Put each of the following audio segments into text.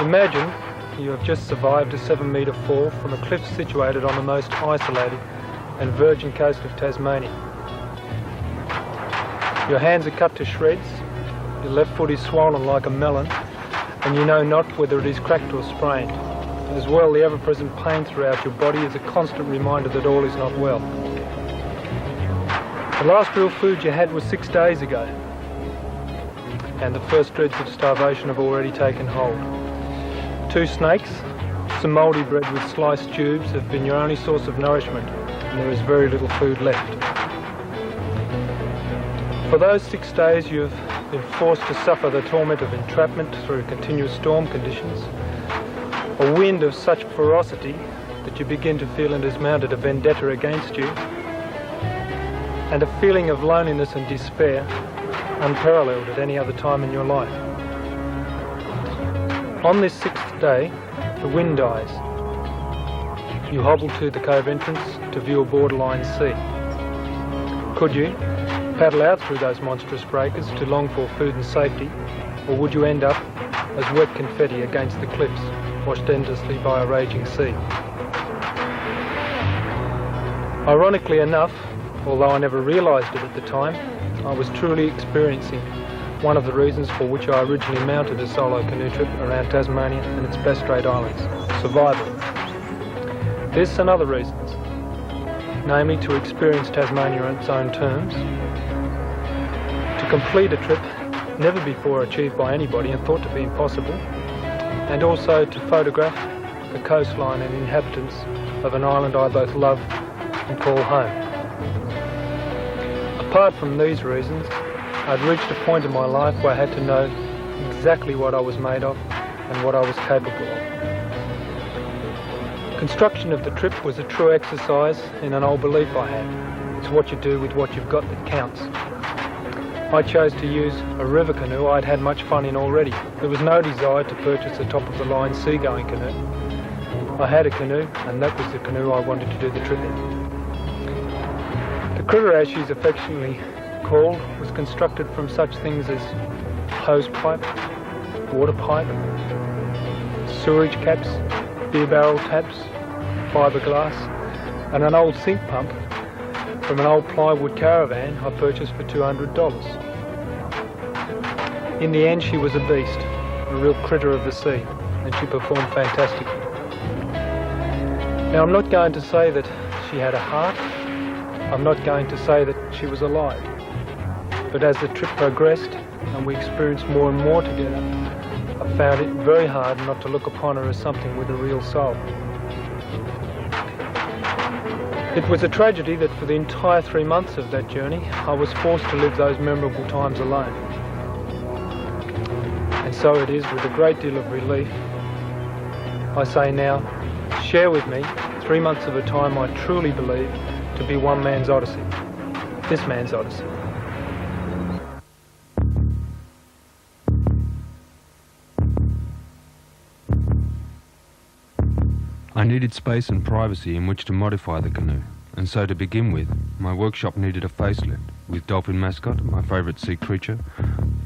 Imagine you have just survived a 7-metre fall from a cliff situated on the most isolated and virgin coast of Tasmania. Your hands are cut to shreds, your left foot is swollen like a melon, and you know not whether it is cracked or sprained. As well, the ever-present pain throughout your body is a constant reminder that all is not well. The last real food you had was 6 days ago, and the first dreads of starvation have already taken hold. 2 snakes, some mouldy bread with sliced tubes have been your only source of nourishment, and there is very little food left. For those 6 days you have been forced to suffer the torment of entrapment through continuous storm conditions, a wind of such ferocity that you begin to feel it has mounted a vendetta against you, and a feeling of loneliness and despair unparalleled at any other time in your life. On this 6th day, the wind dies. You hobble to the cove entrance to view a borderline sea. Could you paddle out through those monstrous breakers to long for food and safety, or would you end up as wet confetti against the cliffs, washed endlessly by a raging sea? Ironically enough, although I never realised it at the time, I was truly experiencing one of the reasons for which I originally mounted a solo canoe trip around Tasmania and its Bass Strait Islands: survival. This and other reasons, namely to experience Tasmania on its own terms, to complete a trip never before achieved by anybody and thought to be impossible, and also to photograph the coastline and inhabitants of an island I both love and call home. Apart from these reasons, I'd reached a point in my life where I had to know exactly what I was made of and what I was capable of. Construction of the trip was a true exercise in an old belief I had. It's what you do with what you've got that counts. I chose to use a river canoe I'd had much fun in already. There was no desire to purchase a top-of-the-line seagoing canoe. I had a canoe, and that was the canoe I wanted to do the trip in. The critter, as she's affectionately called, was constructed from such things as hose pipe, water pipe, sewerage caps, beer barrel taps, fiberglass, and an old sink pump from an old plywood caravan I purchased for $200. In the end, she was a beast, a real critter of the sea, and she performed fantastically. Now, I'm not going to say that she had a heart. I'm not going to say that she was alive. But as the trip progressed and we experienced more and more together, I found it very hard not to look upon her as something with a real soul. It was a tragedy that for the entire 3 months of that journey, I was forced to live those memorable times alone. And so it is with a great deal of relief I say now, share with me 3 months of a time I truly believe to be one man's odyssey. This man's odyssey. I needed space and privacy in which to modify the canoe, and so to begin with, my workshop needed a facelift, with dolphin mascot, my favourite sea creature,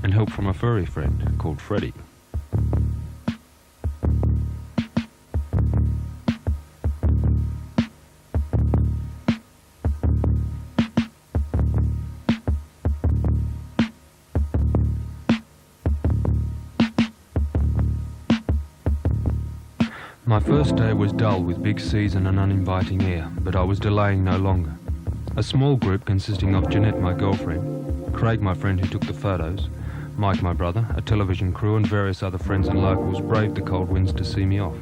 and help from a furry friend called Freddie. My first day was dull with big seas and an uninviting air, but I was delaying no longer. A small group consisting of Jeanette, my girlfriend, Craig, my friend who took the photos, Mike, my brother, a television crew and various other friends and locals braved the cold winds to see me off.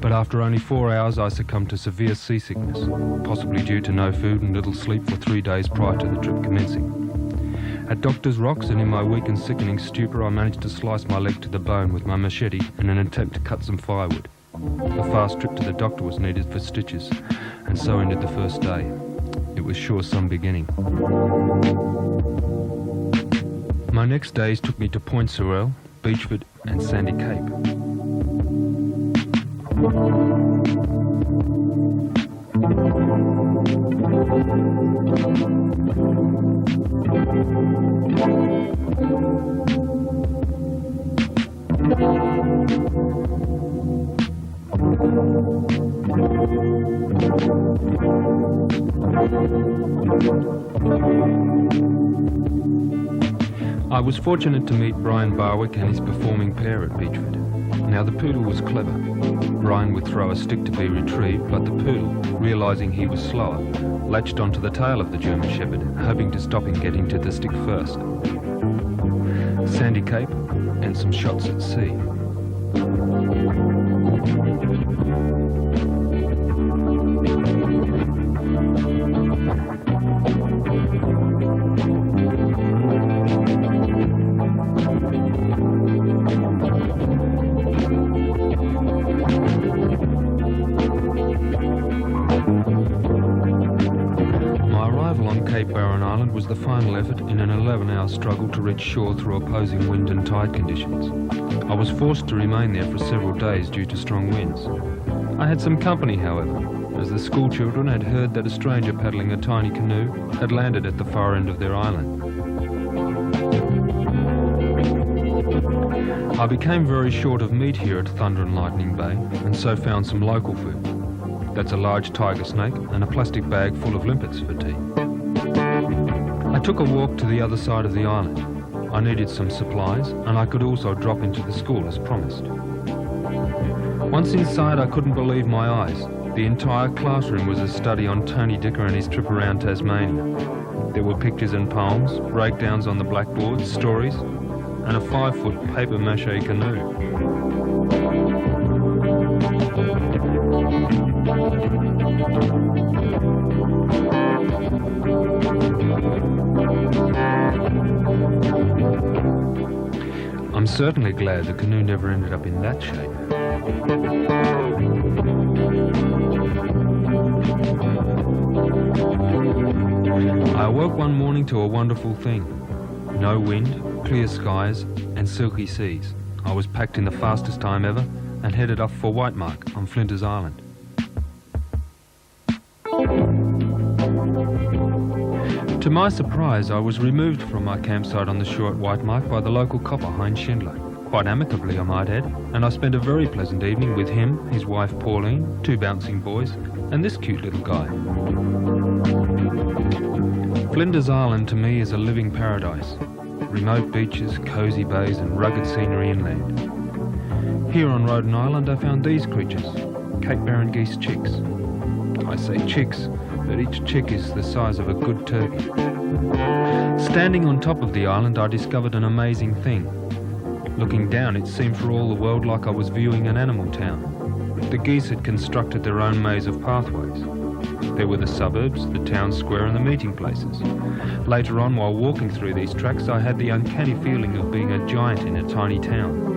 But after only 4 hours I succumbed to severe seasickness, possibly due to no food and little sleep for 3 days prior to the trip commencing. At Doctor's Rocks and in my weak and sickening stupor, I managed to slice my leg to the bone with my machete in an attempt to cut some firewood. A fast trip to the doctor was needed for stitches, and so ended the first day. It was sure some beginning. My next days took me to Point Sorel, Beachford and Sandy Cape. I was fortunate to meet Brian Barwick and his performing pair at Beechford. Now the poodle was clever. Brian would throw a stick to be retrieved, but the poodle, realising he was slower, latched onto the tail of the German Shepherd, hoping to stop him getting to the stick first. Sandy Cape and some shots at sea. Was the final effort in an 11-hour struggle to reach shore through opposing wind and tide conditions. I was forced to remain there for several days due to strong winds. I had some company, however, as the school children had heard that a stranger paddling a tiny canoe had landed at the far end of their island. I became very short of meat here at Thunder and Lightning Bay, and so found some local food. That's a large tiger snake and a plastic bag full of limpets for tea. I took a walk to the other side of the island. I needed some supplies, and I could also drop into the school as promised. Once inside, I couldn't believe my eyes. The entire classroom was a study on Tony Dicker and his trip around Tasmania. There were pictures and poems, breakdowns on the blackboard, stories, and a 5-foot paper mache canoe. I'm certainly glad the canoe never ended up in that shape. I awoke one morning to a wonderful thing. No wind, clear skies, and silky seas. I was packed in the fastest time ever and headed off for Whitemark on Flinders Island. To my surprise, I was removed from my campsite on the shore at Whitemark by the local copper, Heinz Schindler. Quite amicably, I might add, and I spent a very pleasant evening with him, his wife Pauline, 2 bouncing boys, and this cute little guy. Flinders Island to me is a living paradise. Remote beaches, cosy bays and rugged scenery inland. Here on Rhoden Island I found these creatures, Cape Barren geese chicks. I say chicks, but each chick is the size of a good turkey. Standing on top of the island, I discovered an amazing thing. Looking down, it seemed for all the world like I was viewing an animal town. The geese had constructed their own maze of pathways. There were the suburbs, the town square and the meeting places. Later on, while walking through these tracks, I had the uncanny feeling of being a giant in a tiny town.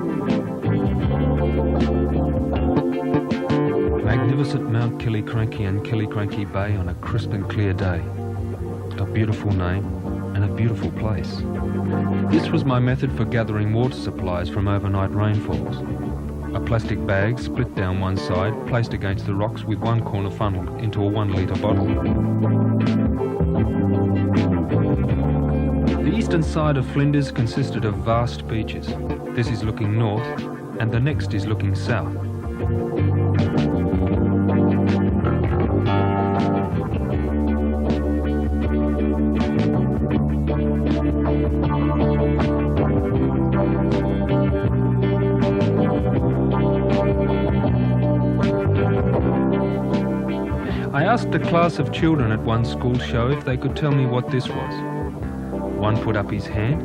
Magnificent Mount Killiecrankie and Killiecrankie Bay on a crisp and clear day. A beautiful name and a beautiful place. This was my method for gathering water supplies from overnight rainfalls. A plastic bag split down one side, placed against the rocks with one corner funneled into a 1-litre bottle. The eastern side of Flinders consisted of vast beaches. This is looking north and the next is looking south. I asked a class of children at one school show if they could tell me what this was. One put up his hand.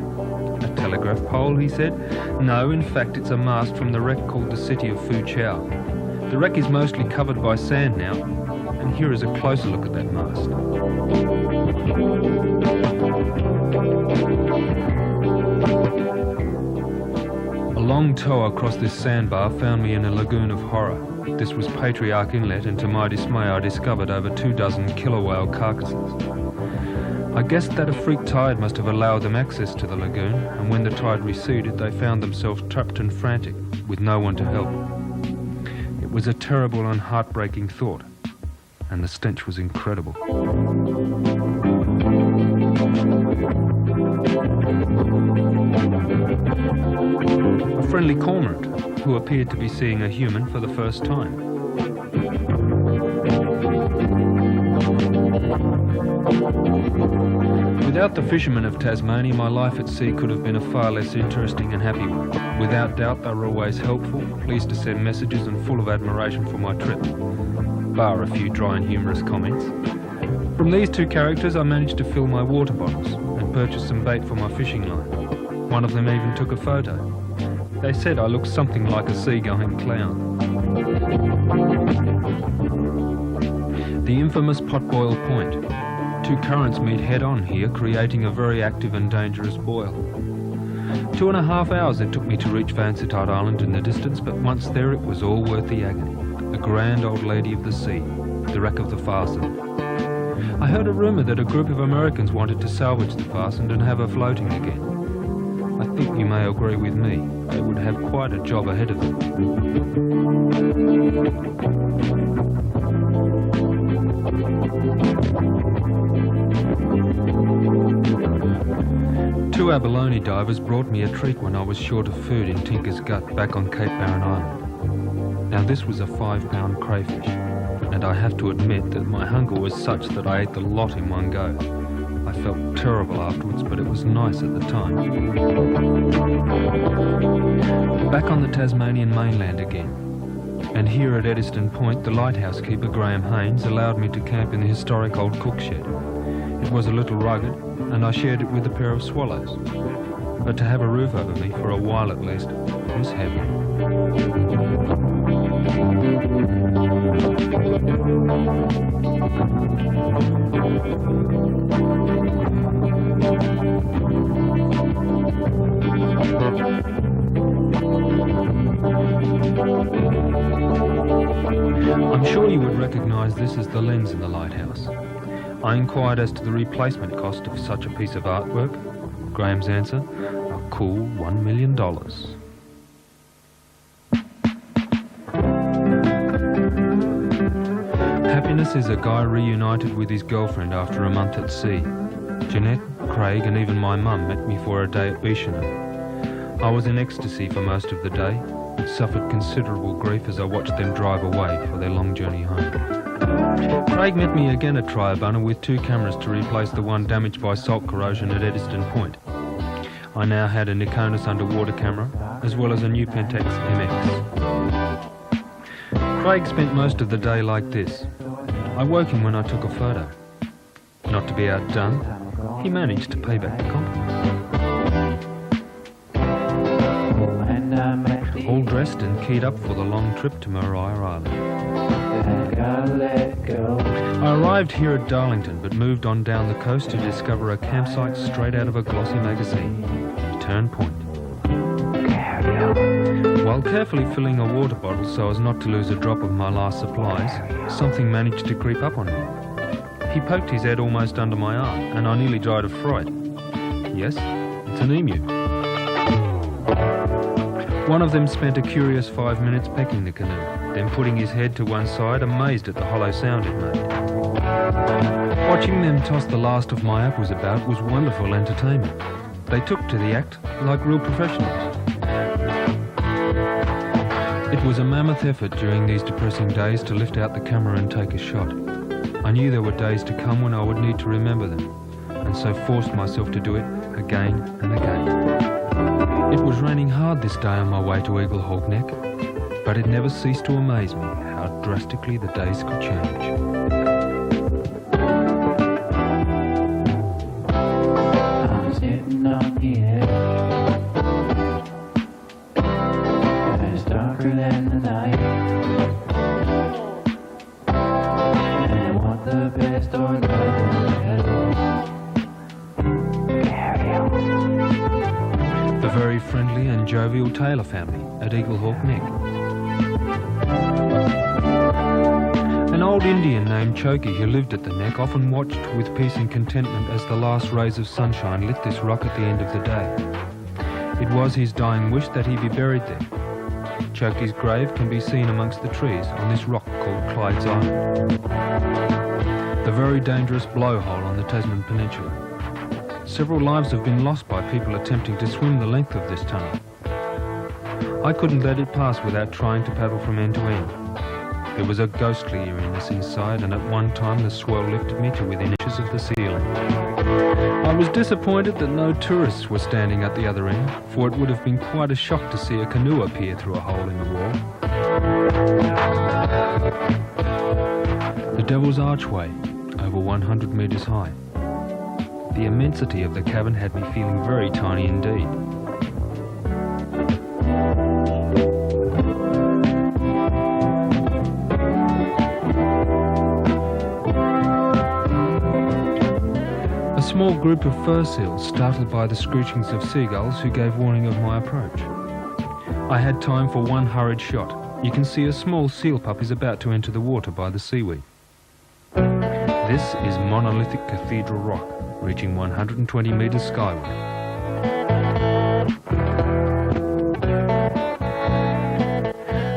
A telegraph pole, he said. No, in fact, it's a mast from the wreck called the City of Fu Chau. The wreck is mostly covered by sand now, and here is a closer look at that mast. A long tow across this sandbar found me in a lagoon of horror. This was Patriarch Inlet, and to my dismay I discovered over 24 killer whale carcasses. I guessed that a freak tide must have allowed them access to the lagoon, and when the tide receded they found themselves trapped and frantic, with no one to help. It was a terrible and heartbreaking thought, and the stench was incredible. A friendly cormorant, who appeared to be seeing a human for the first time. Without the fishermen of Tasmania, my life at sea could have been a far less interesting and happy one. Without doubt, they were always helpful, pleased to send messages and full of admiration for my trip, bar a few dry and humorous comments. From these two characters, I managed to fill my water bottles and purchase some bait for my fishing line. One of them even took a photo. They said I looked something like a seagoing clown. The infamous Potboil Point. Two currents meet head-on here, creating a very active and dangerous boil. 2.5 hours it took me to reach Vansittart Island in the distance, but once there it was all worth the agony. A grand old lady of the sea, the wreck of the Farsand. I heard a rumour that a group of Americans wanted to salvage the Farsand and have her floating again. I think you may agree with me, they would have quite a job ahead of them. 2 abalone divers brought me a treat when I was short of food in Tinker's Gut back on Cape Barren Island. Now this was a 5-pound crayfish, and I have to admit that my hunger was such that I ate the lot in one go. I felt terrible afterwards, but it was nice at the time. Back on the Tasmanian mainland again, and here at Eddystone Point, the lighthouse keeper Graham Haynes allowed me to camp in the historic old cook shed. It was a little rugged, and I shared it with a pair of swallows. But to have a roof over me, for a while at least, was heaven. I'm sure you would recognise this as the lens in the lighthouse. I inquired as to the replacement cost of such a piece of artwork. Graham's answer, a cool $1 million. Happiness is a guy reunited with his girlfriend after a month at sea. Jeanette, Craig and even my mum met me for a day at Beechinham. I was in ecstasy for most of the day, but suffered considerable grief as I watched them drive away for their long journey home. Craig met me again at Triabunna with 2 cameras to replace the one damaged by salt corrosion at Eddystone Point. I now had a Nikonis underwater camera, as well as a new Pentax MX. Craig spent most of the day like this. I woke him when I took a photo. Not to be outdone, he managed to pay back the compliment. All dressed and keyed up for the long trip to Maria Island. I arrived here at Darlington, but moved on down the coast to discover a campsite straight out of a glossy magazine, Turn Point. While carefully filling a water bottle so as not to lose a drop of my last supplies, something managed to creep up on me. He poked his head almost under my arm, and I nearly died of fright. Yes, it's an emu. One of them spent a curious 5 minutes pecking the canoe, then putting his head to one side, amazed at the hollow sound it made. Watching them toss the last of my apples about was wonderful entertainment. They took to the act like real professionals. It was a mammoth effort during these depressing days to lift out the camera and take a shot. I knew there were days to come when I would need to remember them, and so forced myself to do it again and again. It was raining hard this day on my way to Eagle Hawk Neck, but it never ceased to amaze me how drastically the days could change. I'm sitting on the edge, and it's darker than the night, and I want the best or the best. The very friendly and jovial Taylor family at Eagle Hawk Neck. An old Indian named Choki who lived at the neck often watched with peace and contentment as the last rays of sunshine lit this rock at the end of the day. It was his dying wish that he be buried there. Choki's grave can be seen amongst the trees on this rock called Clyde's Island, the very dangerous blowhole on the Tasman Peninsula. Several lives have been lost by people attempting to swim the length of this tunnel. I couldn't let it pass without trying to paddle from end to end. There was a ghostly eeriness inside, and at one time the swell lifted me to within inches of the ceiling. I was disappointed that no tourists were standing at the other end, for it would have been quite a shock to see a canoe appear through a hole in the wall. The Devil's Archway, over 100 metres high. The immensity of the cavern had me feeling very tiny indeed. A small group of fur seals, startled by the screechings of seagulls, who gave warning of my approach. I had time for one hurried shot. You can see a small seal pup is about to enter the water by the seaweed. This is monolithic Cathedral Rock, reaching 120 metres skyward.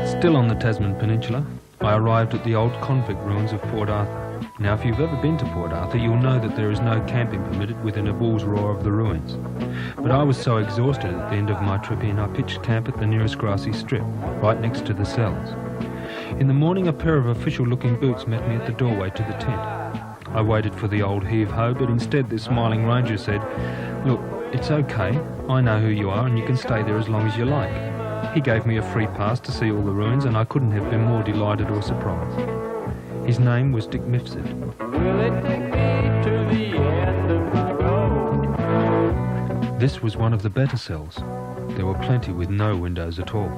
Still on the Tasman Peninsula, I arrived at the old convict ruins of Port Arthur. Now, if you've ever been to Port Arthur, you'll know that there is no camping permitted within a bull's roar of the ruins. But I was so exhausted at the end of my trip in, I pitched camp at the nearest grassy strip, right next to the cells. In the morning, a pair of official-looking boots met me at the doorway to the tent. I waited for the old heave-ho, but instead the smiling ranger said, "Look, it's okay. I know who you are and you can stay there as long as you like." He gave me a free pass to see all the ruins, and I couldn't have been more delighted or surprised. His name was Dick Mifsud. Will it take me to the end of my road? This was one of the better cells. There were plenty with no windows at all.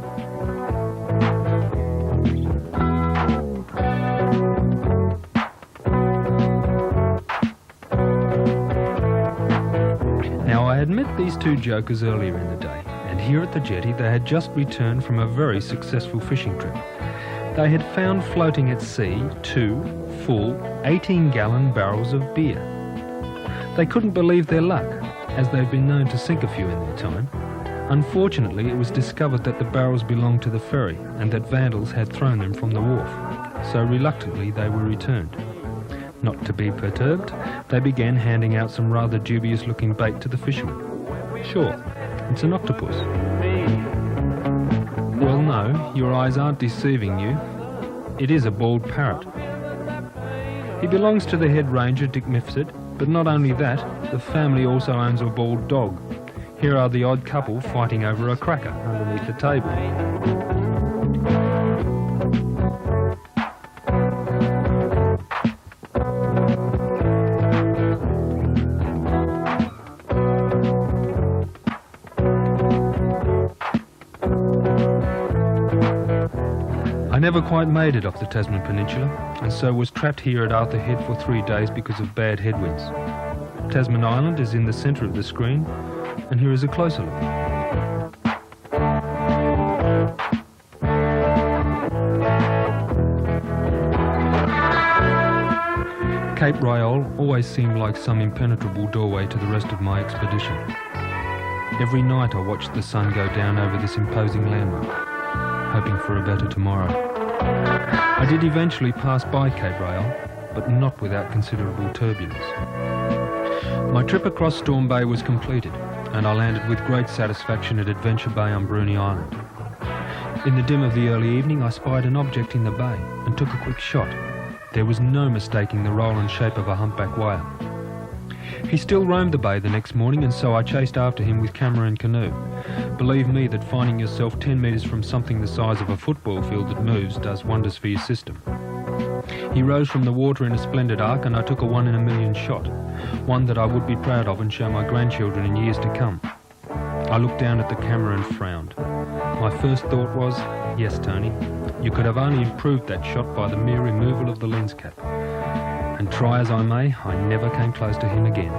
Now, I had met these two jokers earlier in the day, and here at the jetty they had just returned from a very successful fishing trip. They had found floating at sea 2 full 18-gallon barrels of beer. They couldn't believe their luck, as they've been known to sink a few in their time. Unfortunately, it was discovered that the barrels belonged to the ferry and that vandals had thrown them from the wharf, so reluctantly they were returned. Not to be perturbed, they began handing out some rather dubious-looking bait to the fishermen. Sure, it's an octopus. Well, no, your eyes aren't deceiving you. It is a bald parrot. He belongs to the head ranger, Dick Mifsud, but not only that, the family also owns a bald dog. Here are the odd couple fighting over a cracker underneath the table. I never quite made it off the Tasman Peninsula, and so was trapped here at Arthur Head for 3 days because of bad headwinds. Tasman Island is in the centre of the screen, and here is a closer look. Cape Riole always seemed like some impenetrable doorway to the rest of my expedition. Every night I watched the sun go down over this imposing landmark, hoping for a better tomorrow. I did eventually pass by Cape Riole, but not without considerable turbulence. My trip across Storm Bay was completed, and I landed with great satisfaction at Adventure Bay on Bruny Island. In the dim of the early evening, I spied an object in the bay and took a quick shot. There was no mistaking the roll and shape of a humpback whale. He still roamed the bay the next morning, and so I chased after him with camera and canoe. Believe me that finding yourself 10 metres from something the size of a football field that moves does wonders for your system. He rose from the water in a splendid arc, and I took a 1 in a million shot, one that I would be proud of and show my grandchildren in years to come. I looked down at the camera and frowned. My first thought was, yes, Tony, you could have only improved that shot by the mere removal of the lens cap. And try as I may, I never came close to him again.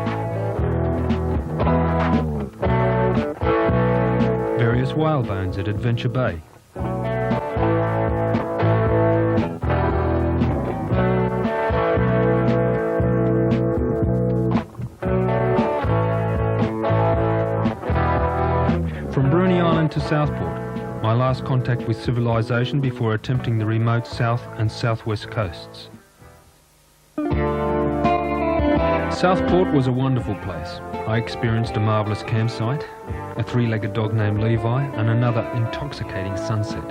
Various whale bones at Adventure Bay. From Bruny Island to Southport, my last contact with civilization before attempting the remote south and southwest coasts. Southport was a wonderful place. I experienced a marvellous campsite, a 3-legged dog named Levi, and another intoxicating sunset.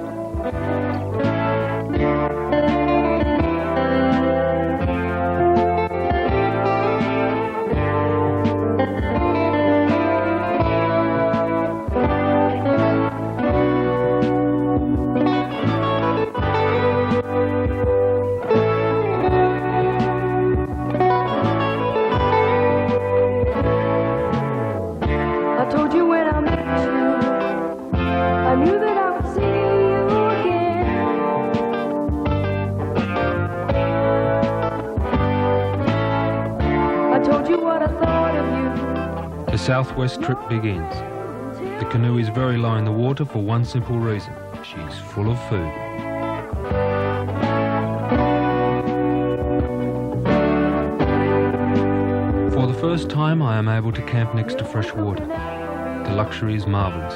southwest trip begins. The canoe is very low in the water for one simple reason. She's full of food. For the first time, I am able to camp next to fresh water. The luxury is marvellous.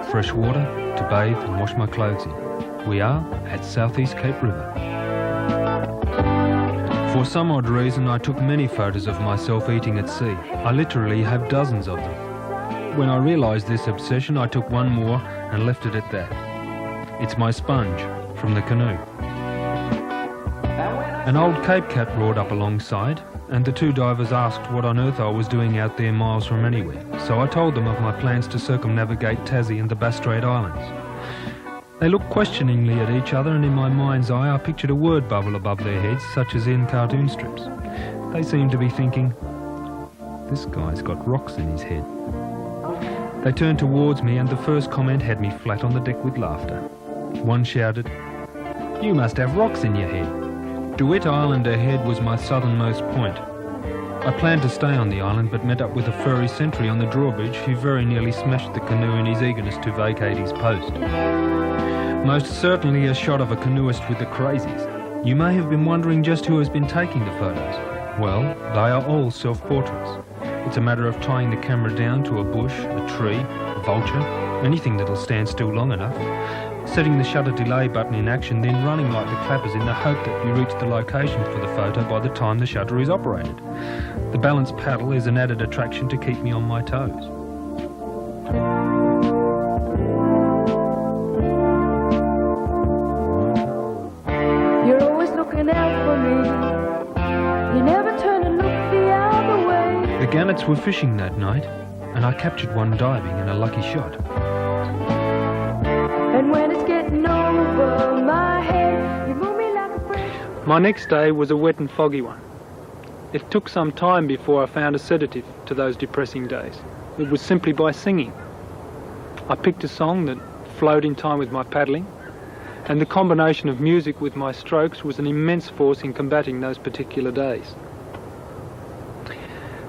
Fresh water to bathe and wash my clothes in. We are at Southeast Cape River. For some odd reason, I took many photos of myself eating at sea. I literally have dozens of them. When I realised this obsession, I took one more and left it at that. It's my sponge from the canoe. An old Cape Cat roared up alongside, and the two divers asked what on earth I was doing out there miles from anywhere. So I told them of my plans to circumnavigate Tassie and the Bass Strait Islands. They looked questioningly at each other, and in my mind's eye I pictured a word bubble above their heads, such as in cartoon strips. They seemed to be thinking, this guy's got rocks in his head. They turned towards me, and the first comment had me flat on the deck with laughter. One shouted, "You must have rocks in your head." DeWitt Island ahead was my southernmost point. I planned to stay on the island, but met up with a furry sentry on the drawbridge who very nearly smashed the canoe in his eagerness to vacate his post. Most certainly a shot of a canoeist with the crazies. You may have been wondering just who has been taking the photos. Well, they are all self-portraits. It's a matter of tying the camera down to a bush, a tree, a vulture, anything that'll stand still long enough, setting the shutter delay button in action, then running like the clappers in the hope that you reach the location for the photo by the time the shutter is operated. The balanced paddle is an added attraction to keep me on my toes. You're always looking out for me. You never turn and look the other way. The gannets were fishing that night, and I captured one diving in a lucky shot. And when it's getting over my head, you move me like a friend. My next day was a wet and foggy one. It took some time before I found a sedative to those depressing days. It was simply by singing. I picked a song that flowed in time with my paddling, and the combination of music with my strokes was an immense force in combating those particular days.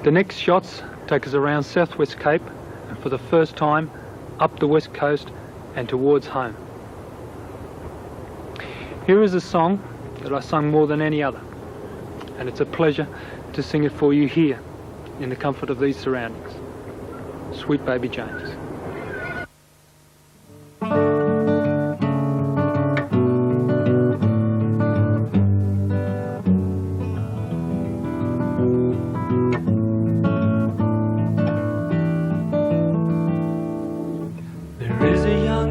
The next shots take us around Southwest Cape, and for the first time up the west coast and towards home. Here is a song that I sung more than any other, and it's a pleasure to sing it for you here in the comfort of these surroundings. Sweet Baby James.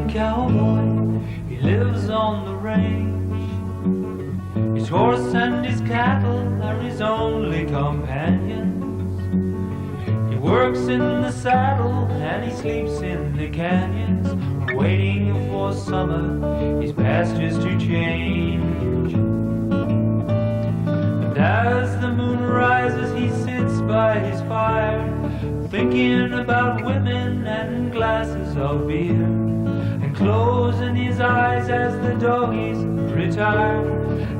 Cowboy, he lives on the range. His horse and his cattle are his only companions. He works in the saddle and he sleeps in the canyons, waiting for summer, his pastures to change. And as the moon rises, he sits by his fire, thinking about women and glasses of beer, closing his eyes as the doggies retire.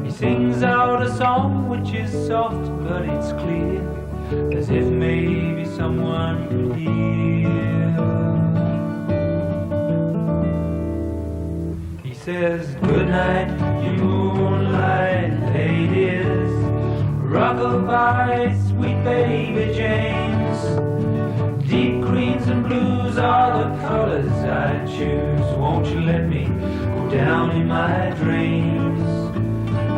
He sings out a song which is soft but it's clear, as if maybe someone could hear. He says, "Good night, you moonlight ladies, rock-a-bye, sweet baby James. Deep greens and blues are the colors I choose. Won't you let me go down in my dreams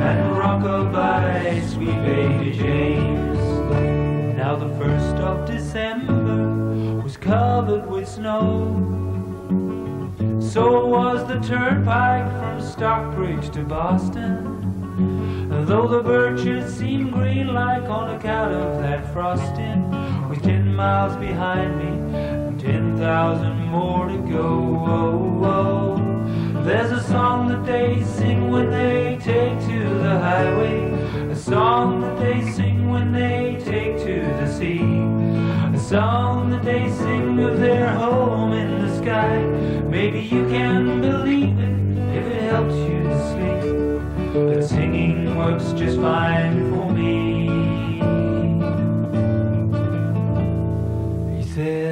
and rock-a-bye, sweet baby James?" Now the 1st of December was covered with snow. So was the turnpike from Stockbridge to Boston. Though the birches seem green like on account of that frosting, with 10 miles behind me and 10,000 more to go. Oh, oh. There's a song that they sing when they take to the highway, a song that they sing when they take to the sea, a song that they sing of their home in the sky. Maybe you can believe it if it helps you to sleep, but singing works just fine for me. He said,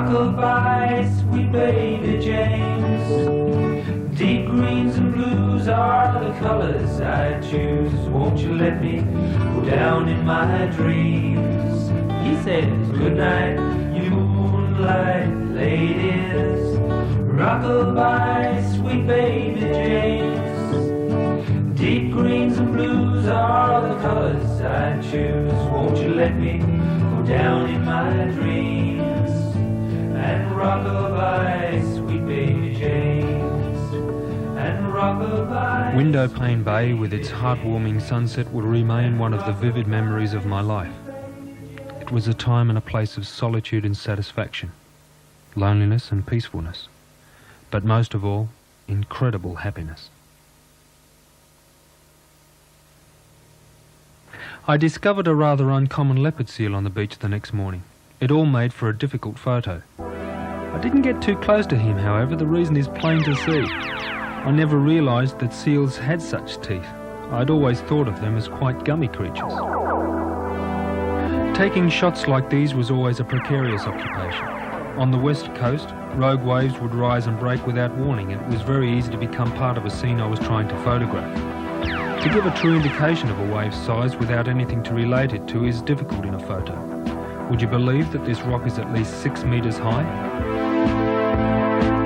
Rockabye, sweet baby James. Deep greens and blues are the colors I choose. Won't you let me go down in my dreams? He says, good night, you moonlight ladies. Rockabye, sweet baby James. Deep greens and blues are the colors I choose. Won't you let me go down in my dreams? And rockabye, sweet baby James. And rockabye. Windowpane Bay with its heartwarming sunset will remain one of the vivid memories of my life. It was a time and a place of solitude and satisfaction, loneliness and peacefulness, but most of all, incredible happiness. I discovered a rather uncommon leopard seal on the beach the next morning. It all made for a difficult photo. I didn't get too close to him, however. The reason is plain to see. I never realised that seals had such teeth. I'd always thought of them as quite gummy creatures. Taking shots like these was always a precarious occupation. On the west coast, rogue waves would rise and break without warning, and it was very easy to become part of a scene I was trying to photograph. To give a true indication of a wave's size without anything to relate it to is difficult in a photo. Would you believe that this rock is at least 6 metres high?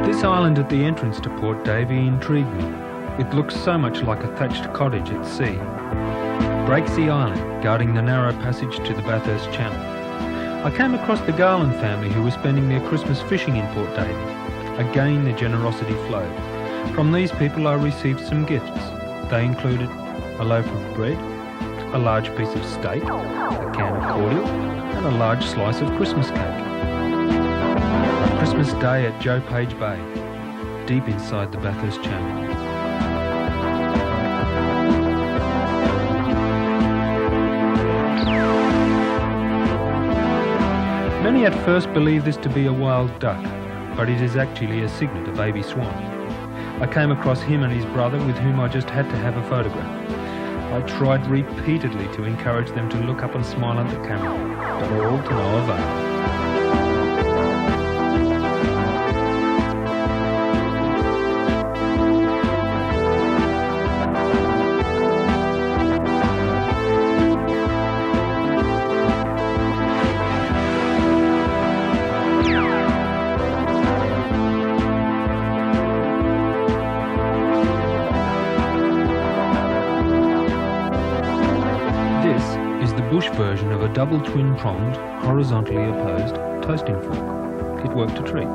This island at the entrance to Port Davey intrigued me. It looks so much like a thatched cottage at sea. Breaksea Island, guarding the narrow passage to the Bathurst Channel. I came across the Garland family who were spending their Christmas fishing in Port Davey. Again the generosity flowed. From these people I received some gifts. They included a loaf of bread, a large piece of steak, a can of cordial, and a large slice of Christmas cake. A Christmas day at Joe Page Bay, deep inside the Bathurst Channel. Many at first believe this to be a wild duck, but it is actually a cygnet, a baby swan. I came across him and his brother, with whom I just had to have a photograph. I tried repeatedly to encourage them to look up and smile at the camera, but all to no avail. Bush version of a double twin-pronged, horizontally opposed toasting fork. It worked a treat.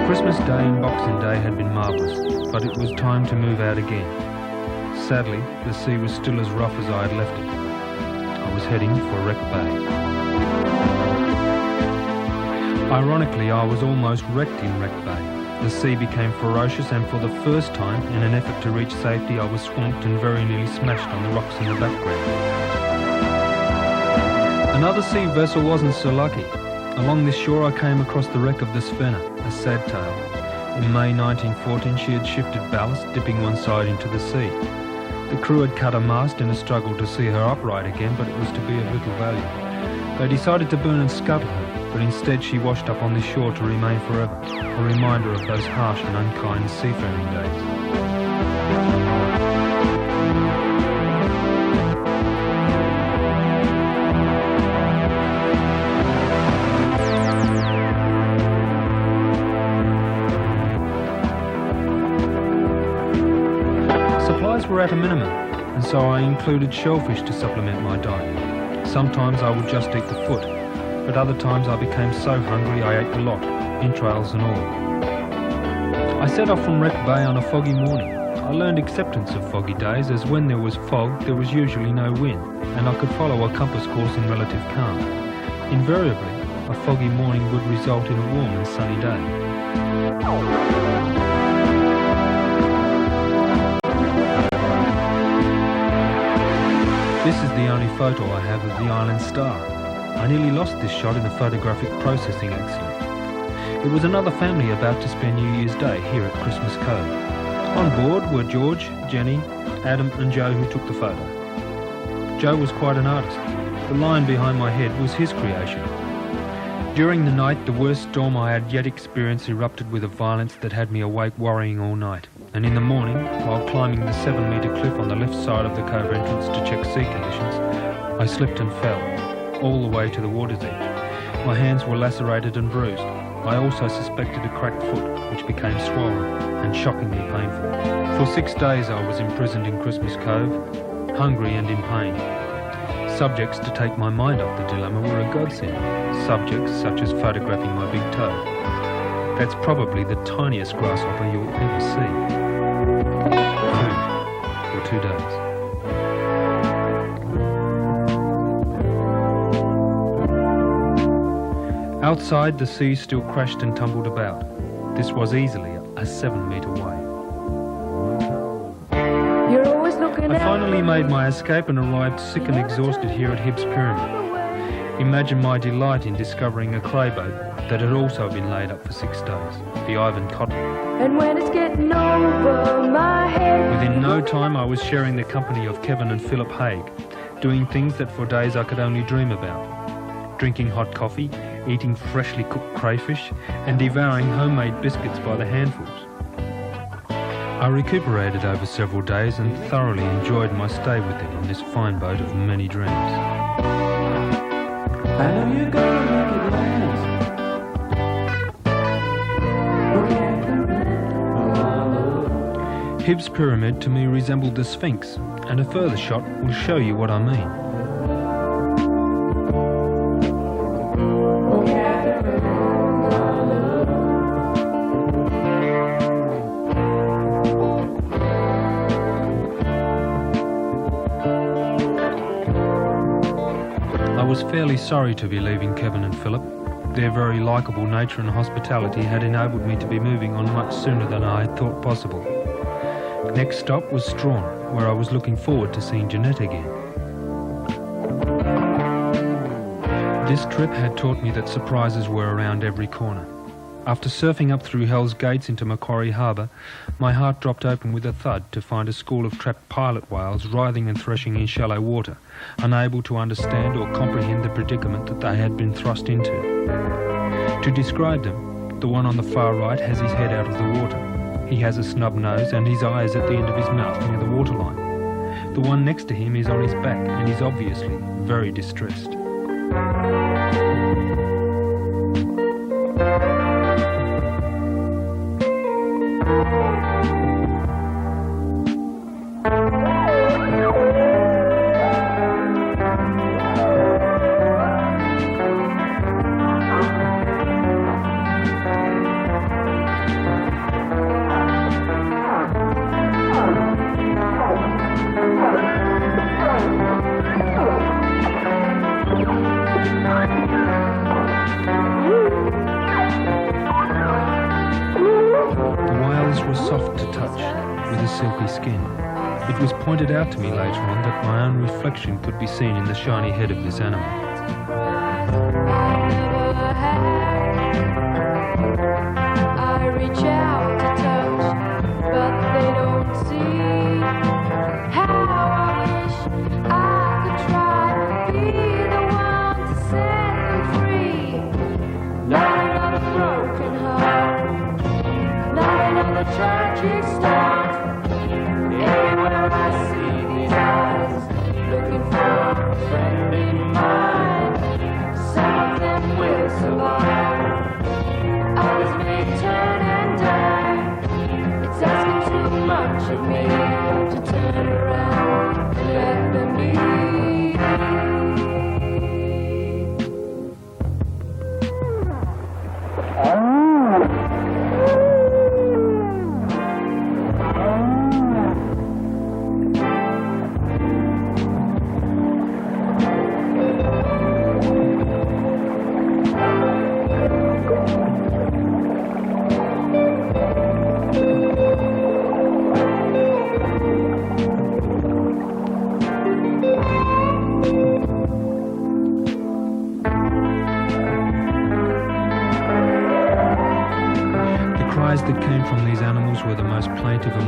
Christmas Day and Boxing Day had been marvellous, but it was time to move out again. Sadly, the sea was still as rough as I had left it. I was heading for Wreck Bay. Ironically, I was almost wrecked in Wreck Bay. The sea became ferocious, and for the first time, in an effort to reach safety, I was swamped and very nearly smashed on the rocks in the background. Another sea vessel wasn't so lucky. Along this shore I came across the wreck of the Svenna, a sad tale. In May 1914 she had shifted ballast, dipping one side into the sea. The crew had cut a mast in a struggle to see her upright again, but it was to be of little value. They decided to burn and scuttle her, but instead she washed up on this shore to remain forever, a reminder of those harsh and unkind seafaring days. Supplies were at a minimum, and so I included shellfish to supplement my diet. Sometimes I would just eat the foot, but other times I became so hungry I ate the lot, entrails and all. I set off from Wreck Bay on a foggy morning. I learned acceptance of foggy days, as when there was fog there was usually no wind, and I could follow a compass course in relative calm. Invariably, a foggy morning would result in a warm and sunny day. This is the only photo I have of the island star. I nearly lost this shot in a photographic processing accident. It was another family about to spend New Year's Day here at Christmas Cove. On board were George, Jenny, Adam and Joe, who took the photo. Joe was quite an artist. The line behind my head was his creation. During the night, the worst storm I had yet experienced erupted with a violence that had me awake worrying all night. And in the morning, while climbing the 7-metre cliff on the left side of the cove entrance to check sea conditions, I slipped and fell, all the way to the water's edge. My hands were lacerated and bruised. I also suspected a cracked foot, which became swollen and shockingly painful. For 6 days I was imprisoned in Christmas Cove, hungry and in pain. Subjects to take my mind off the dilemma were a godsend. Subjects such as photographing my big toe. That's probably the tiniest grasshopper you'll ever see. Food for 2 days. Outside, the sea still crashed and tumbled about. This was easily a 7-metre wave. You're always looking I out finally for made me. my escape and arrived sick and exhausted here at Hibbs Pyramid. Imagine my delight in discovering a clay boat that had also been laid up for 6 days, the Ivan Cotton. And when it's getting over my head, Within no time I was sharing the company of Kevin and Philip Haig, doing things that for days I could only dream about. Drinking hot coffee, eating freshly cooked crayfish, and devouring homemade biscuits by the handfuls. I recuperated over several days and thoroughly enjoyed my stay with it in this fine boat of many dreams. I know you're gonna make it last. Hibbs Pyramid to me resembled the Sphinx, and a further shot will show you what I mean. I was fairly sorry to be leaving Kevin and Philip. Their very likeable nature and hospitality had enabled me to be moving on much sooner than I had thought possible. Next stop was Strawn, where I was looking forward to seeing Jeanette again. This trip had taught me that surprises were around every corner. After surfing up through Hell's Gates into Macquarie Harbour, my heart dropped open with a thud to find a school of trapped pilot whales writhing and threshing in shallow water, unable to understand or comprehend the predicament that they had been thrust into. To describe them, the one on the far right has his head out of the water. He has a snub nose and his eye is at the end of his mouth near the waterline. The one next to him is on his back and is obviously very distressed. Silky skin. It was pointed out to me later on that my own reflection could be seen in the shiny head of this animal. I reach out to touch, but they don't see how I wish I could try to be the one to set them free. Not another broken heart, not another tragic start. Everywhere I see these eyes, looking for a friend in mine. Some of them will survive, others may turn and die. It's asking too much of me to turn around and let them be.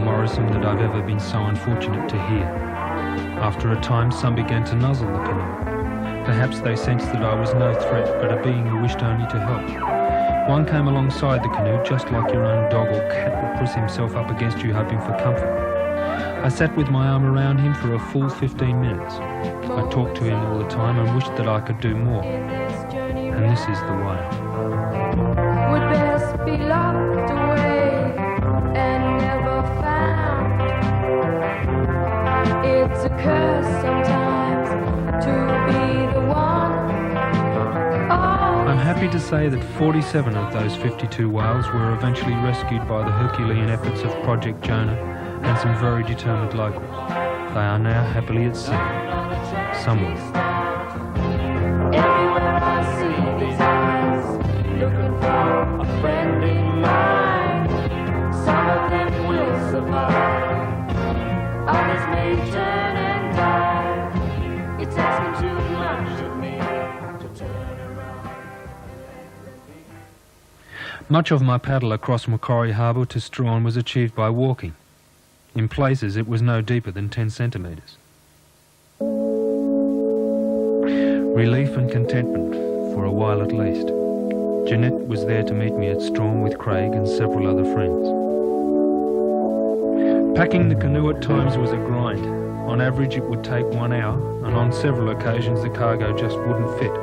Morrison that I've ever been so unfortunate to hear. After a time, some began to nuzzle the canoe. Perhaps they sensed that I was no threat, but a being who wished only to help. One came alongside the canoe, just like your own dog or cat will press himself up against you, hoping for comfort. I sat with my arm around him for a full 15 minutes. I talked to him all the time and wished that I could do more. And this is the way. Would best be locked away and never found. It's a curse sometimes to be the one. I'm happy to say that 47 of those 52 whales were eventually rescued by the Herculean efforts of Project Jonah and some very determined locals. They are now happily at sea, somewhere. Everywhere I see these eyes, looking for a friend in mine. Some of them will survive, others may turn and die. It's asking too much of me to turn around. Much of my paddle across Macquarie Harbour to Strahan was achieved by walking. In places it was no deeper than 10 centimetres. Relief and contentment, for a while at least. Jeanette was there to meet me at Strahan with Craig and several other friends. Packing the canoe at times was a grind. On average it would take 1 hour, and on several occasions the cargo just wouldn't fit.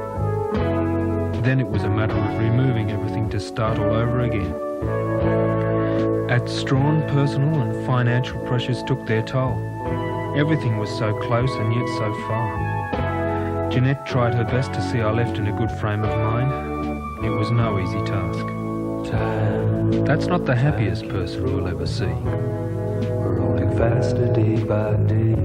Then it was a matter of removing everything to start all over again. At Strahan, personal and financial pressures took their toll. Everything was so close and yet so far. Jeanette tried her best to see I left in a good frame of mind. It was no easy task. That's not the happiest person you'll ever see. We're rolling faster day by day.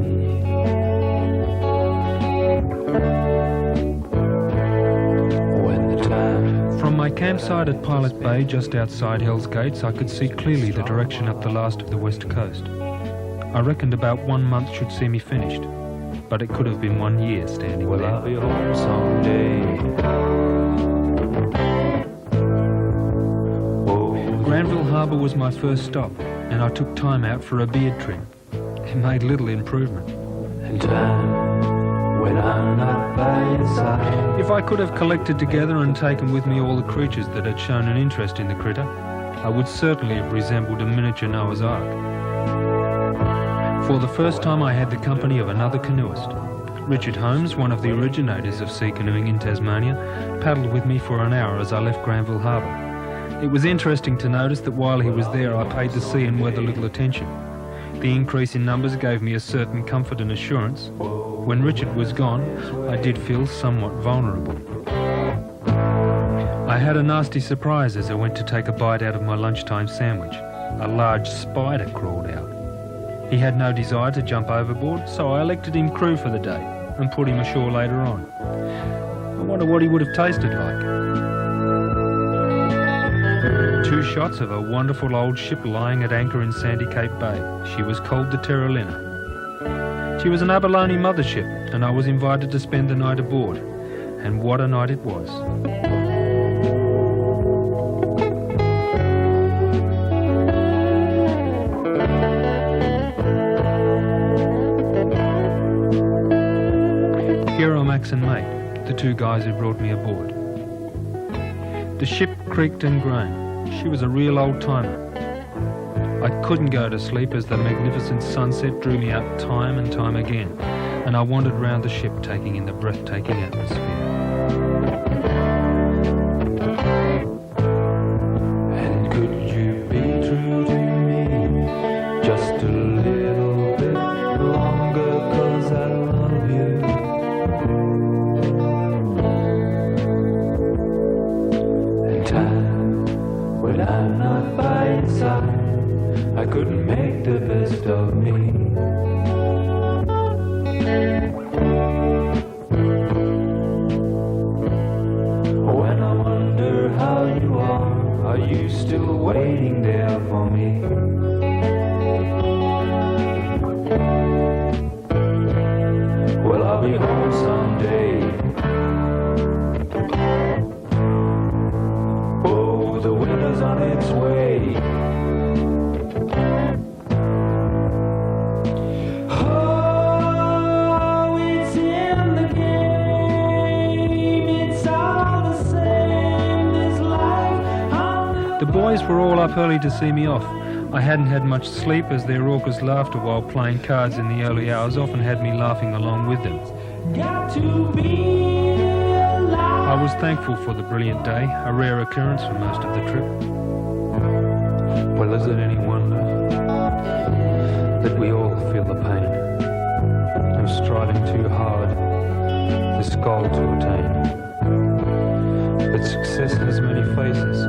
From my campsite at Pilot Bay, just outside Hell's Gates, I could see clearly the direction up the last of the west coast. I reckoned about 1 month should see me finished, but it could have been 1 year standing Well, there. I'll be home someday. Granville Harbour was my first stop, and I took time out for a beard trim. It made little improvement. In time, when I'm not by your side. If I could have collected together and taken with me all the creatures that had shown an interest in the critter, I would certainly have resembled a miniature Noah's Ark. For the first time I had the company of another canoeist. Richard Holmes, one of the originators of sea canoeing in Tasmania, paddled with me for an hour as I left Granville Harbour. It was interesting to notice that while he was there I paid the sea and weather little attention. The increase in numbers gave me a certain comfort and assurance. When Richard was gone, I did feel somewhat vulnerable. I had a nasty surprise as I went to take a bite out of my lunchtime sandwich. A large spider crawled out. He had no desire to jump overboard, so I elected him crew for the day and put him ashore later on. I wonder what he would have tasted like. 2 shots of a wonderful old ship lying at anchor in Sandy Cape Bay. She was called the Terralina. She was an abalone mothership, and I was invited to spend the night aboard. And what a night it was. Hero Max and Mate, the 2 guys who brought me aboard. The ship creaked and groaned. She was a real old-timer. I couldn't go to sleep as the magnificent sunset drew me out time and time again, and I wandered round the ship taking in the breathtaking atmosphere. And could you be true to me just a little bit longer, 'cause I love you. And time, when I'm not by your side, I couldn't make the best of me. When I wonder how you are you still waiting there for me? Well, I'll be home someday. Oh, the winter's on its way. boys were all up early to see me off. I hadn't had much sleep as their raucous laughter while playing cards in the early hours often had me laughing along with them. Got to be alive. I was thankful for the brilliant day, a rare occurrence for most of the trip. Well, is it any wonder that we all feel the pain of striving too hard, this goal to attain? But success has many faces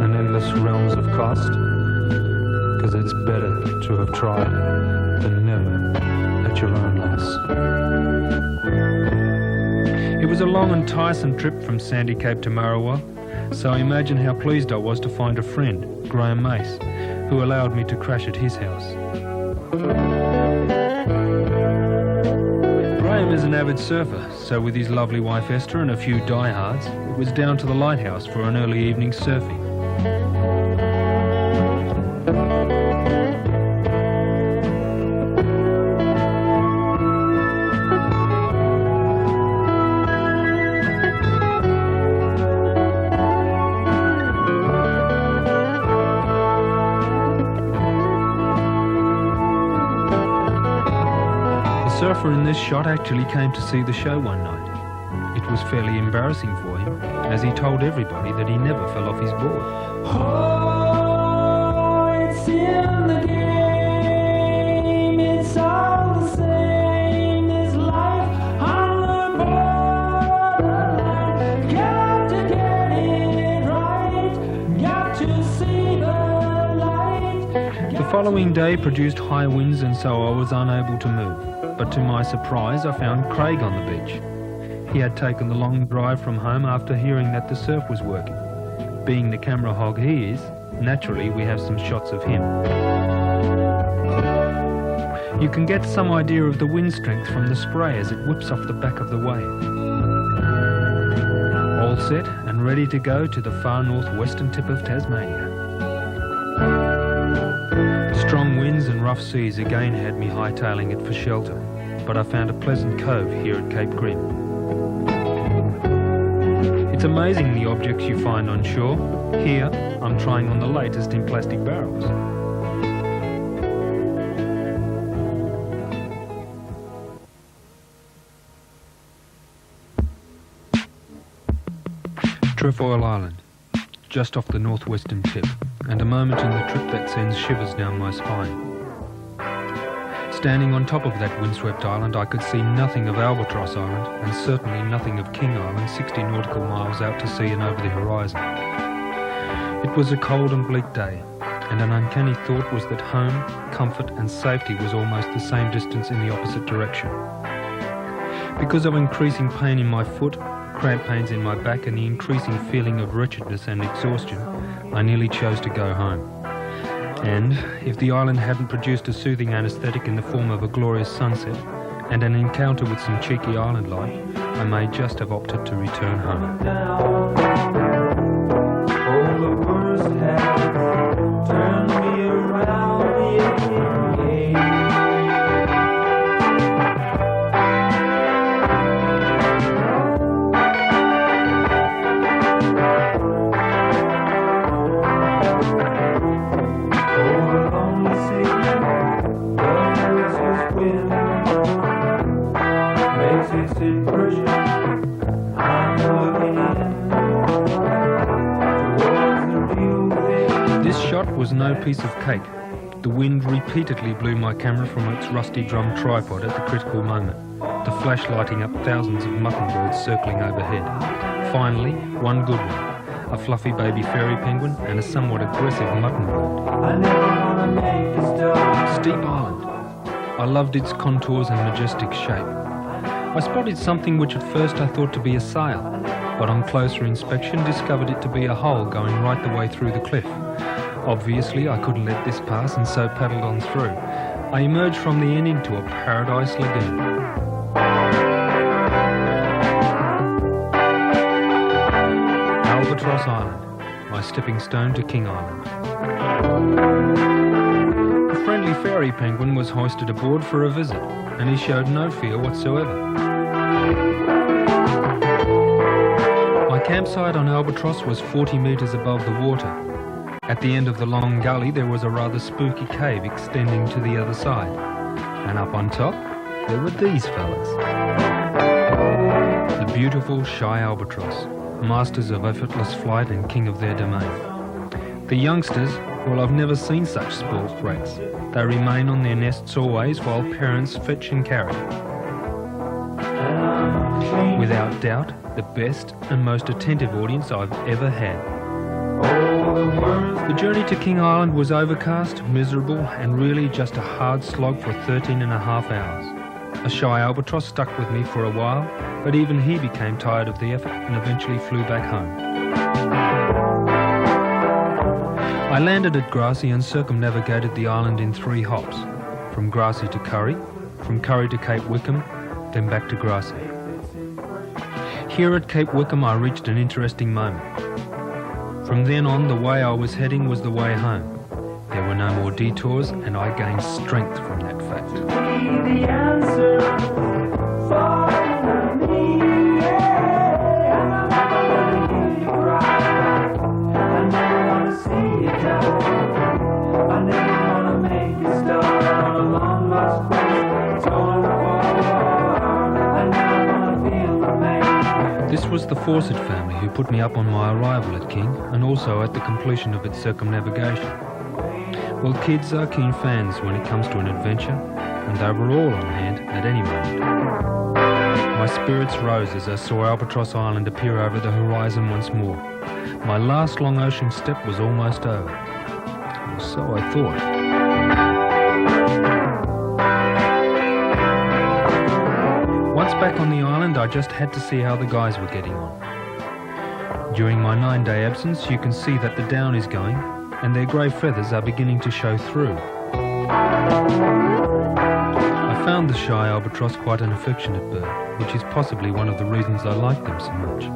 and endless realms of cost, 'cause it's better to have tried than never at your own loss. It was a long and tiresome trip from Sandy Cape to Marawa, so imagine how pleased I was to find a friend, Graham Mace, who allowed me to crash at his house. Graham is an avid surfer, so with his lovely wife Esther and a few diehards, it was down to the lighthouse for an early evening surfing. The surfer in this shot actually came to see the show one night. It was fairly embarrassing for him, as he told everybody that he never fell off his board. Oh, it's in the game. It's all the same. This life on the borderline. Got to get it right. Got to see the light. The following day produced high winds, and so I was unable to move. But to my surprise, I found Craig on the beach. He had taken the long drive from home after hearing that the surf was working. Being the camera hog he is, naturally we have some shots of him. You can get some idea of the wind strength from the spray as it whips off the back of the wave. All set and ready to go to the far northwestern tip of Tasmania. Strong winds and rough seas again had me hightailing it for shelter, but I found a pleasant cove here at Cape Grim. It's amazing the objects you find on shore. Here, I'm trying on the latest in plastic barrels. Trefoil Island, just off the northwestern tip, and a moment in the trip that sends shivers down my spine. Standing on top of that windswept island, I could see nothing of Albatross Island, and certainly nothing of King Island 60 nautical miles out to sea and over the horizon. It was a cold and bleak day, and an uncanny thought was that home, comfort and safety was almost the same distance in the opposite direction. Because of increasing pain in my foot, cramp pains in my back and the increasing feeling of wretchedness and exhaustion, I nearly chose to go home. And if the island hadn't produced a soothing anaesthetic in the form of a glorious sunset and an encounter with some cheeky island life, I may just have opted to return home. Oh, the worst has turned me around again. This shot was no piece of cake. The wind repeatedly blew my camera from its rusty drum tripod at the critical moment, the flash lighting up thousands of mutton birds circling overhead. Finally, one good one, a fluffy baby fairy penguin and a somewhat aggressive mutton bird. Steep Island. I loved its contours and majestic shape. I spotted something which at first I thought to be a sail, but on closer inspection discovered it to be a hole going right the way through the cliff. Obviously I couldn't let this pass and so paddled on through. I emerged from the end into a paradise lagoon. Albatross Island, my stepping stone to King Island. A friendly fairy penguin was hoisted aboard for a visit, and he showed no fear whatsoever. My campsite on Albatross was 40 metres above the water. At the end of the long gully there was a rather spooky cave extending to the other side. And up on top, there were these fellas. The beautiful shy albatross, masters of effortless flight and king of their domain. The youngsters, well, I've never seen such spoiled brats. They remain on their nests always while parents fetch and carry. Without doubt, the best and most attentive audience I've ever had. The journey to King Island was overcast, miserable, and really just a hard slog for 13.5 hours. A shy albatross stuck with me for a while, but even he became tired of the effort and eventually flew back home. I landed at Grassy and circumnavigated the island in 3 hops, from Grassy to Curry, from Curry to Cape Wickham, then back to Grassy. Here at Cape Wickham I reached an interesting moment. From then on, the way I was heading was the way home. There were no more detours, and I gained strength from that fact. The answer for me, yeah. I'm never gonna hear you cry. I never wanna see you die. I never wanna make you start on a long lost quest, torn apart. I never wanna feel the pain. This was the Fawcett family who put me up on my arrival at King, and also at the completion of its circumnavigation. Well, kids are keen fans when it comes to an adventure, and they were all on hand at any moment. My spirits rose as I saw Albatross Island appear over the horizon once more. My last long ocean step was almost over. Or so I thought. Once back on the island, I just had to see how the guys were getting on. During my 9-day absence, you can see that the down is going, and their grey feathers are beginning to show through. I found the shy albatross quite an affectionate bird, which is possibly one of the reasons I like them so much.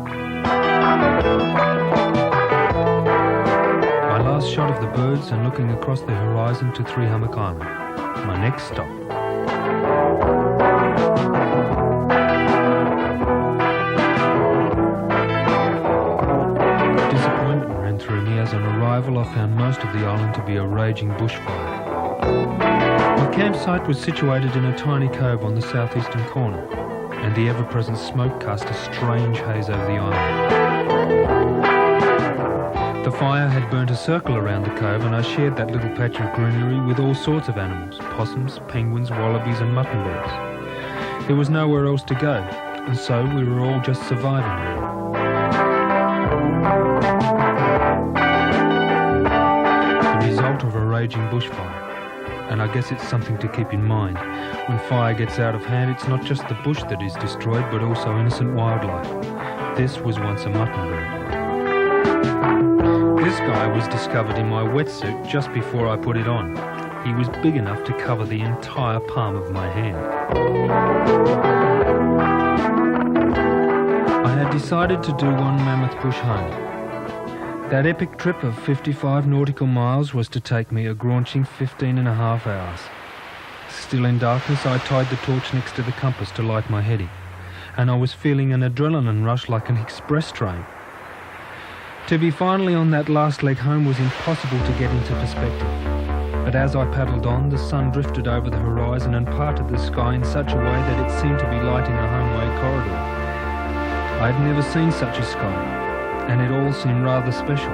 My last shot of the birds and looking across the horizon to Three Hummock Island, my next stop. As on arrival, I found most of the island to be a raging bushfire. My campsite was situated in a tiny cove on the southeastern corner, and the ever-present smoke cast a strange haze over the island. The fire had burnt a circle around the cove, and I shared that little patch of greenery with all sorts of animals, possums, penguins, wallabies and muttonbirds. There was nowhere else to go, and so we were all just surviving there. Of a raging bushfire, and I guess it's something to keep in mind. When fire gets out of hand, it's not just the bush that is destroyed, but also innocent wildlife. This was once a muttonbird. This guy was discovered in my wetsuit just before I put it on. He was big enough to cover the entire palm of my hand. I had decided to do one mammoth bush hunt. That epic trip of 55 nautical miles was to take me a graunching 15.5 hours. Still in darkness, I tied the torch next to the compass to light my heading, and I was feeling an adrenaline rush like an express train. To be finally on that last leg home was impossible to get into perspective. But as I paddled on, the sun drifted over the horizon and parted the sky in such a way that it seemed to be lighting the homeway corridor. I had never seen such a sky, and it all seemed rather special.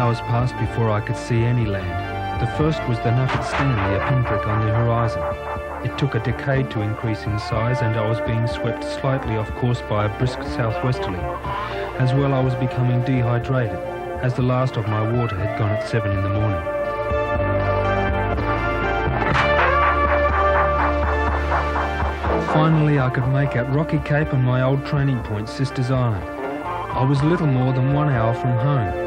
hours passed before I could see any land. The first was the Nugget Stanley, a pinprick on the horizon. It took a decade to increase in size, and I was being swept slightly off course by a brisk southwesterly. As well, I was becoming dehydrated, as the last of my water had gone at 7 in the morning. Finally, I could make out Rocky Cape and my old training point, Sisters Island. I was little more than 1 hour from home.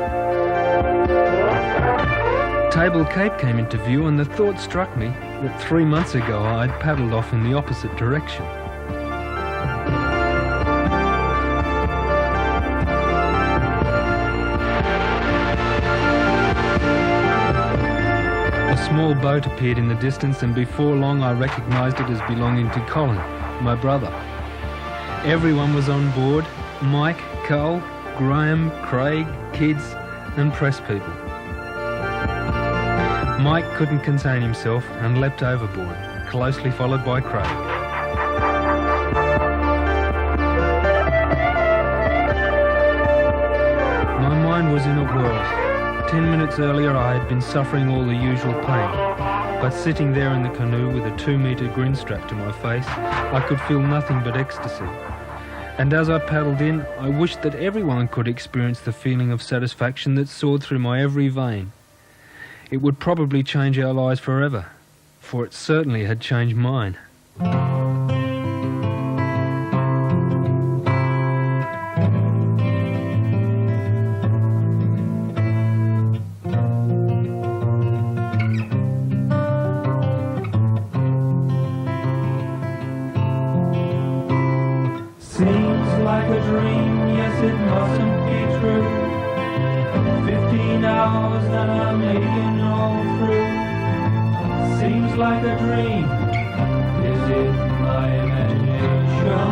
Table Cape came into view, and the thought struck me that 3 months ago I'd paddled off in the opposite direction. A small boat appeared in the distance, and before long I recognised it as belonging to Colin, my brother. Everyone was on board: Mike, Cole, Graham, Craig, kids and press people. Mike couldn't contain himself and leapt overboard, closely followed by Craig. My mind was in a whirl. 10 minutes earlier I had been suffering all the usual pain, but sitting there in the canoe with a 2-metre grin strapped to my face, I could feel nothing but ecstasy. And as I paddled in, I wished that everyone could experience the feeling of satisfaction that soared through my every vein. It would probably change our lives forever, for it certainly had changed mine. Seems like a dream, yes it mustn't be true. 15 hours that I'm making all through. Seems like a dream, is it my imagination?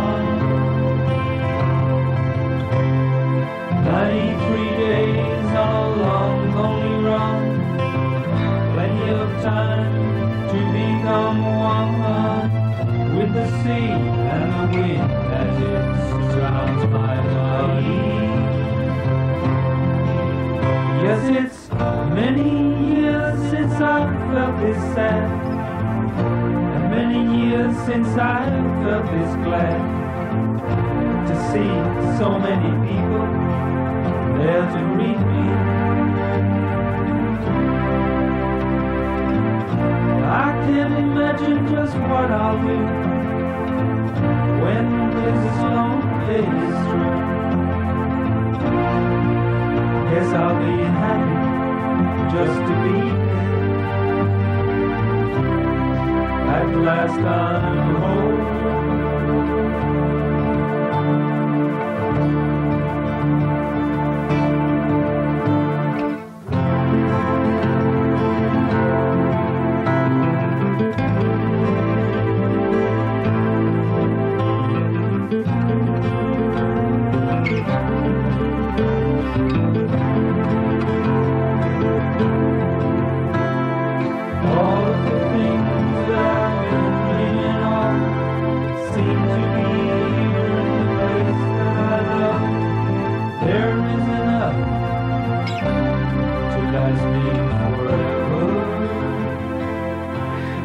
93 days on a long, lonely run. Plenty of time to become one with the sea and the wind as it surrounds my body. Yes, it's many years since I've felt this sad, and many years since I've felt this glad to see so many people there to greet me. I can't imagine just what I'll do when this long day is through. Guess I'll be happy just to be there. At last I'm home.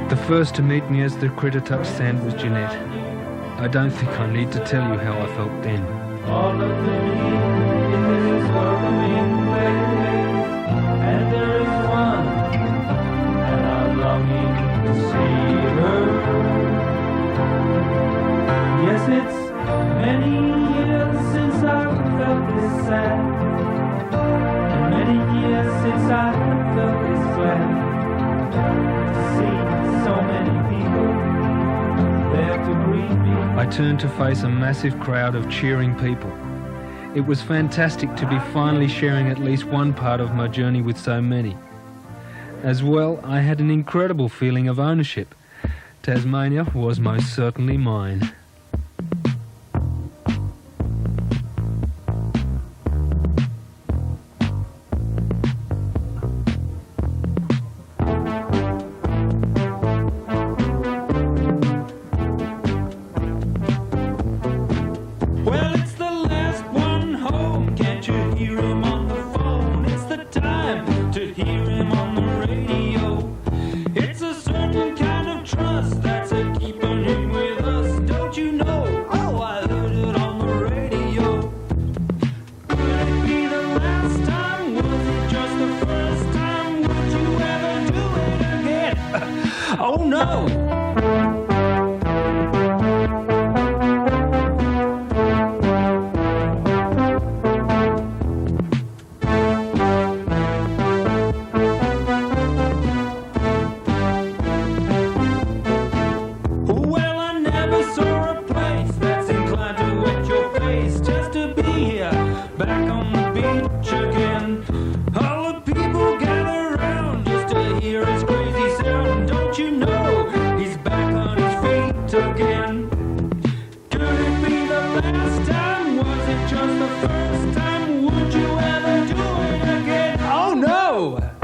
The first to meet me as the critter touched sand was Jeanette. I don't think I need to tell you how I felt then. All of them in this welcoming place, and there is one, and I'm longing to see her. Yes, it's many years since I've felt this sad, and many years since I've felt this glad to see so many people there to greet me. I turned to face a massive crowd of cheering people. It was fantastic to be finally sharing at least one part of my journey with so many. As well, I had an incredible feeling of ownership. Tasmania was most certainly mine. Well, it's the last one home. Can't you hear him on the phone? It's the time Oh no! Well, I never saw a place that's inclined to wet your face just to be here, back on the beach again. All the people gather around just to hear his crazy sound. Don't you know he's back on his feet again? Could it be the last time? Was it just the first time? Would you ever do it again? Oh no!